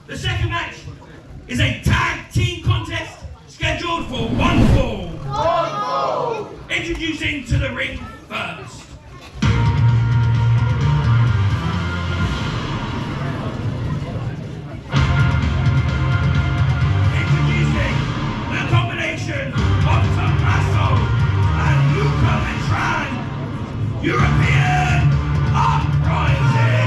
The second match is a tag team contest scheduled for one fall. Introducing to the ring first. Introducing the combination of Tomasso and Mitran, European Uprising.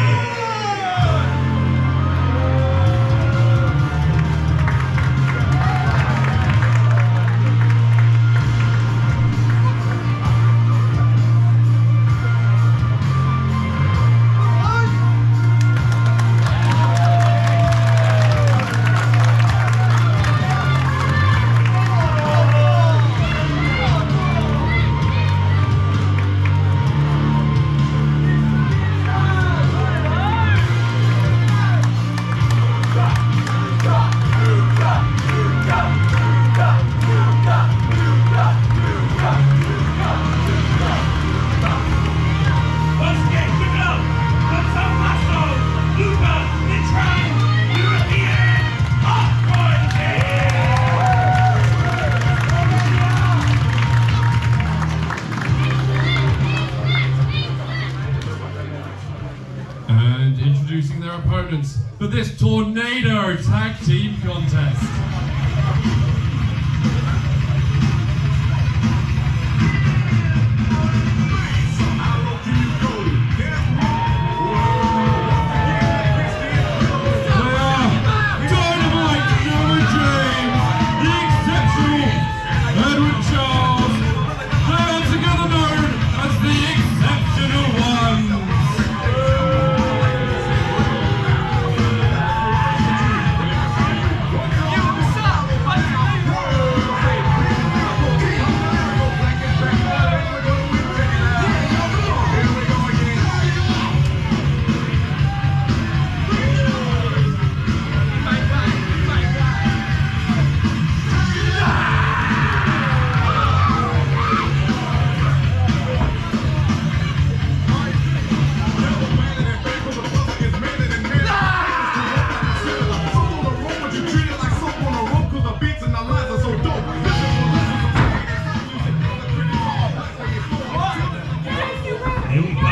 Introducing their opponents for this Tornado Tag Team Contest.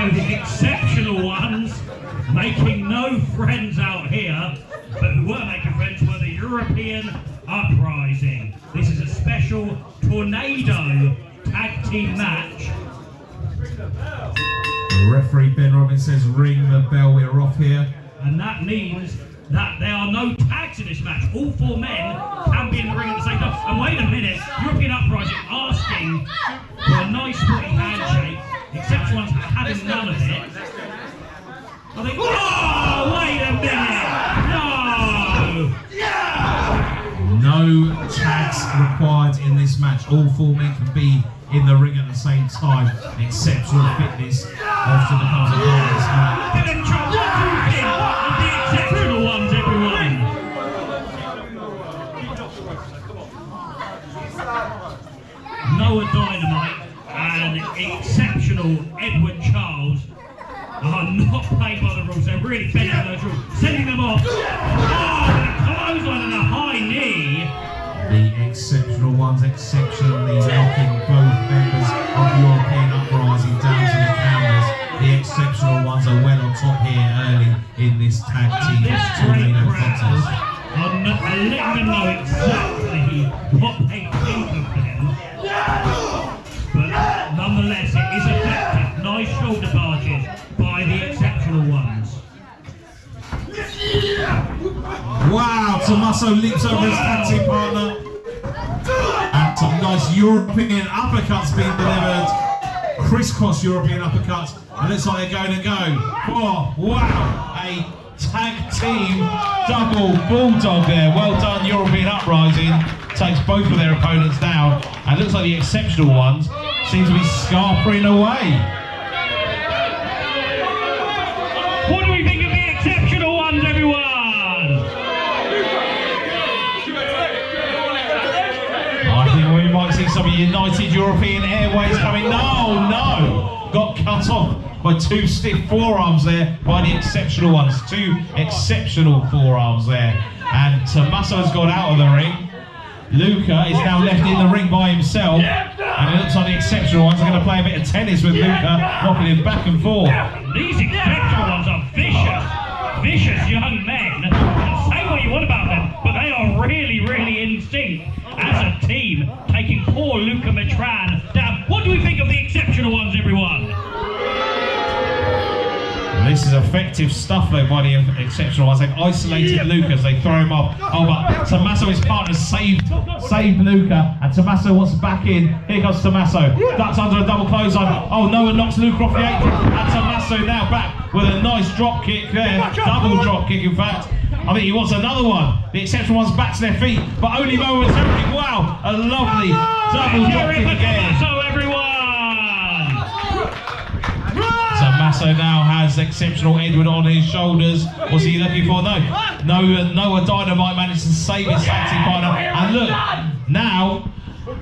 The exceptional ones, making no friends out here, but who were making friends were the European Uprising. This is a special Tornado tag team match. Referee Ben Robbins says ring the bell, we're off here. And that means that there are no tags in this match. All four men can be in the ring at the same time. And wait a minute, European Uprising asking for a nice sporty handshake. Except ones having none of it. I think, oh, wait a minute! No! No tags required in this match. All four men can be in the ring at the same time. Exceptional fitness often becomes a part of this match. Get them chopped in of the exceptional ones, everyone! Noah Dynamite and exceptional Edward Charles are not played by the rules. They're really bending those rules, sending them off. Oh, with a clothesline and a high knee. The exceptional ones exceptionally knocking both members of European Uprising down to the counters. The exceptional ones are well on top here early in this tag team Tornado contest. I'm letting them know exactly what they think of them. But nonetheless, it is effective. Nice shoulder barges by the exceptional ones. Wow, Tomasso leaps over his tag team partner. And some nice European uppercuts being delivered. Crisscross European uppercuts. And looks like they're going to go. Oh, wow, a tag team double bulldog there. Well done, European Uprising. Takes both of their opponents down. And looks like the exceptional ones seem to be scarpering away. What do we think of the exceptional ones, everyone? I think we might see some United European Airways coming. No! Got cut off by two stiff forearms there by the exceptional ones. Two exceptional forearms there. And Tomasso's got out of the ring. Luca is now left in the ring by himself. And it looks like the exceptional ones are going to play a bit of tennis with Luca, knocking him back and forth. These exceptional ones are vicious young men. Say what you want about them, but they are really in sync as a team, taking poor Luca Mitran down. What do we think of the exceptional ones, everyone? This is effective stuff though by the exceptional ones. They've isolated Luca as they throw him off. Oh, but Tomasso, his partner, saved Luca, and Tomasso wants back in. Here comes Tomasso. Ducks under a double clothesline. Oh, Noah knocks Luca off the apron, and Tomasso now back with a nice drop kick there. Double drop kick, in fact. I think he wants another one. The exceptional one's back to their feet, but only momentarily. Wow, a lovely double drop kick again. Tomasso now has exceptional Edward on his shoulders. What's he looking for? No. Noah Dynamite managed to save his tag team partner. And look, now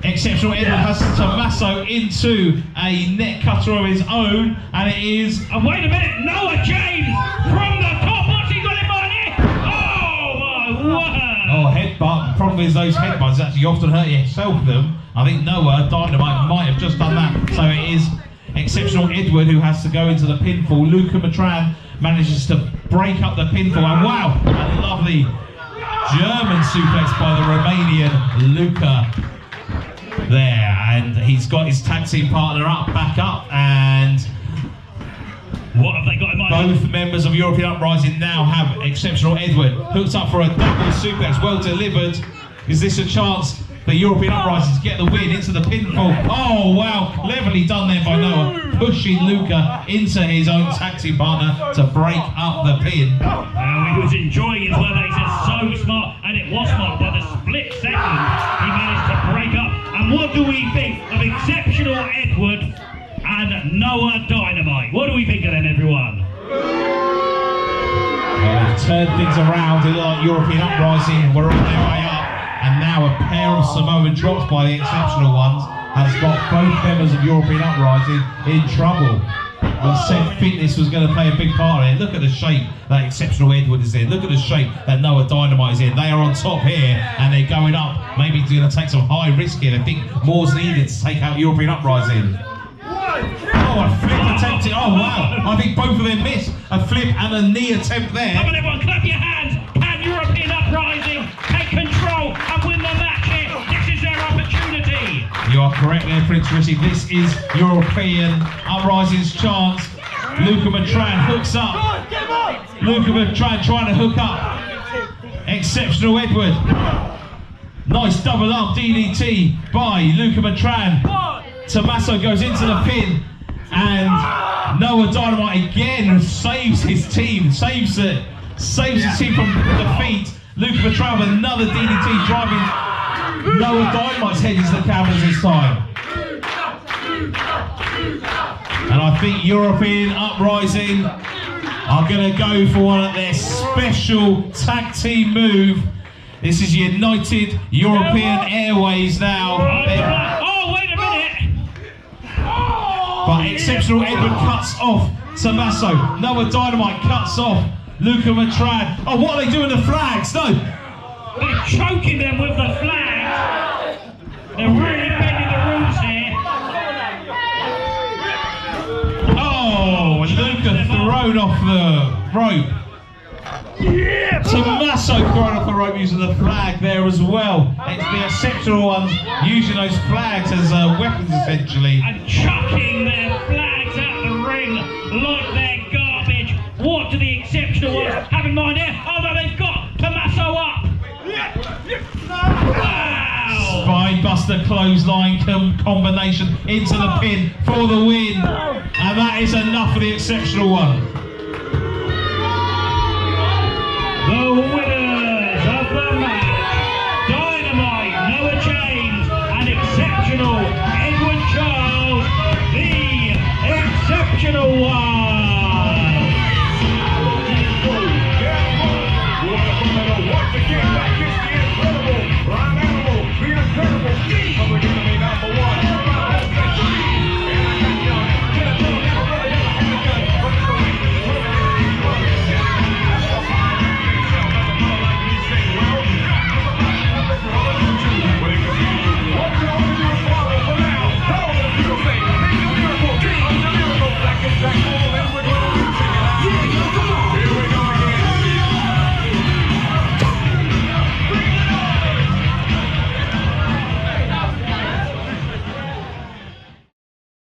exceptional Edward has Tomasso into a net cutter of his own, and it is. And wait a minute, Noah James from the top. What's he got in mind here? Oh my word! Oh, headbutt. The problem is those headbutts actually often hurt yourself with them. I think Noah Dynamite might have just done that. So it is exceptional Edward who has to go into the pinfall. Luca Mitran manages to break up the pinfall, and wow, a lovely German suplex by the Romanian Luca there, and he's got his tag team partner back up, and what have they got in mind? Both members of European Uprising now have exceptional Edward hooked up for a double suplex, well delivered. Is this a chance for European Uprising to get the win into the pinfall? Oh wow, cleverly done there by Noah, pushing Luca into his own tag team partner to break up the pin. He was enjoying his weather. He said so smart, and it was smart. By the split second, he managed to break up. And what do we think of exceptional Edward and Noah Dynamite? What do we think of them, everyone? They've turned things around. It looked like European Uprising were on their way up. And now a pair of Samoan drops by the exceptional ones has got both members of European Uprising in trouble. We said fitness was going to play a big part in it. Look at the shape that exceptional Edward is in. Look at the shape that Noah Dynamite is in. They are on top here and they're going up. Maybe it's going to take some high risk here. I think more's needed to take out European Uprising. Oh, a flip attempt. Oh wow, I think both of them missed. A flip and a knee attempt there. Come on everyone, clap your hands. Can European Uprising take control and win the match here? This is their opportunity. You are correct there, Prince Rishi. This is European Uprising's chance. Luca Mitran hooks up. Luca Mitran trying to hook up exceptional Edward. Nice double arm DDT by Luca Mitran. Tomasso goes into the pin, and Noah Dynamite again saves his team, saves his team from defeat. Luca Mitran with another DDT driving Noah Dynamite's head into the canvas this time. And I think European Uprising are going to go for one of their special tag team move. This is United European Airways now. Oh, wait a minute! But exceptional Edward cuts off Tomasso. Noah Dynamite cuts off Luca Mitran. Oh, what are they doing? The flags? No. They're choking them with the flags. They're really bending the rules here. Oh, Luca thrown off the rope. Yeah, Tomasso thrown off the rope using the flag there as well. It's the exceptional ones using those flags as weapons essentially. And chucking their flags out the ring like they're garbage. What do the exceptional ones have in mind here? Oh no, they've got Tomasso up. Wow! Spinebuster clothesline combination into the pin for the win. And that is enough for the exceptional one.